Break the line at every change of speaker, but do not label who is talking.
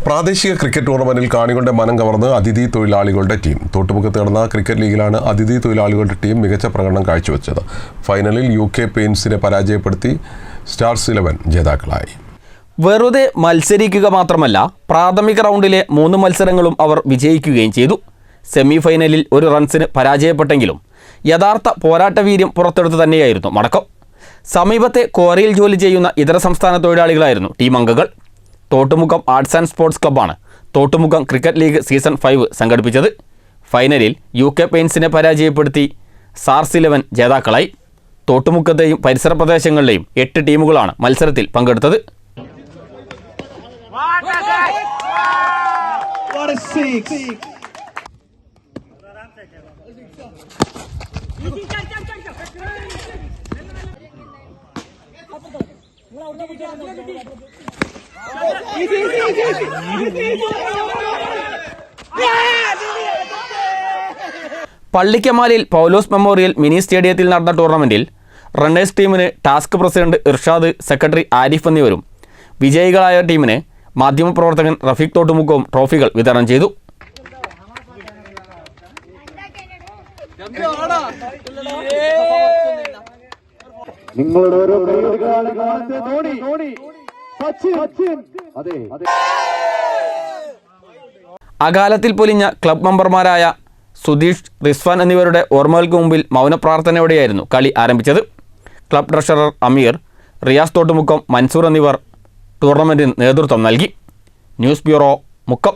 പ്രാദേശിക ക്രിക്കറ്റ് ടൂർണമെന്റിൽ കാണികളുടെ മനം കവർന്ന് അതിഥി തൊഴിലാളികളുടെ ടീം. തോട്ടുമുഖത്ത് നടന്ന ക്രിക്കറ്റ് ലീഗിലാണ് അതിഥി തൊഴിലാളികളുടെ ടീം മികച്ച പ്രകടനം കാഴ്ചവെച്ചത്. ഫൈനലിൽ UK പെയിൻസിനെ പരാജയപ്പെടുത്തി സ്റ്റാർസ് 11 ജേതാക്കളായി.
വെറുതെ മത്സരിക്കുക മാത്രമല്ല, പ്രാഥമിക റൗണ്ടിലെ 3 മത്സരങ്ങളും അവർ വിജയിക്കുകയും ചെയ്തു. സെമി ഫൈനലിൽ 1 റൺസിന് പരാജയപ്പെട്ടെങ്കിലും യഥാർത്ഥ പോരാട്ടവീര്യം പുറത്തെടുത്തു തന്നെയായിരുന്നു മടക്കം. സമീപത്തെ ക്വാറിയിൽ ജോലി ചെയ്യുന്ന ഇതര സംസ്ഥാന തൊഴിലാളികളായിരുന്നു ടീം അംഗങ്ങൾ. തോട്ടുമുഖം ആർട്സ് ആൻഡ് സ്പോർട്സ് ക്ലബ്ബാണ് തോട്ടുമുഖം ക്രിക്കറ്റ് ലീഗ് സീസൺ 5 സംഘടിപ്പിച്ചത്. ഫൈനലിൽ UK പെയിൻസിനെ പരാജയപ്പെടുത്തി സ്റ്റാർസ് 11 ജേതാക്കളായി. തോട്ടുമുഖത്തെയും പരിസര പ്രദേശങ്ങളിലെയും 8 ടീമുകളാണ് മത്സരത്തിൽ പങ്കെടുത്തത്. പള്ളിക്കമാലിൽ പൗലോസ് മെമ്മോറിയൽ മിനി സ്റ്റേഡിയത്തിൽ നടന്ന ടൂർണമെന്റിൽ റണ്ണേഴ്സ് ടീമിന് task president Irshad, secretary Arif എന്നിവരും വിജയികളായ ടീമിന് മാധ്യമപ്രവർത്തകൻ റഫീഖ് തോട്ടുമുഖവും ട്രോഫികൾ വിതരണം ചെയ്തു. അകാലത്തിൽ പൊലിഞ്ഞ ക്ലബ് മെമ്പർമാരായ സുധീഷ്, റിസ്വാൻ എന്നിവരുടെ ഓർമ്മകൾക്ക് മുമ്പിൽ മൗനപ്രാർത്ഥനയോടെയായിരുന്നു കളി ആരംഭിച്ചത്. ക്ലബ് ട്രഷറർ അമീർ, റിയാസ് തോട്ടുമുഖം, മൻസൂർ എന്നിവർ ടൂർണമെന്റിന് നേതൃത്വം നൽകി. News bureau, Mukkam.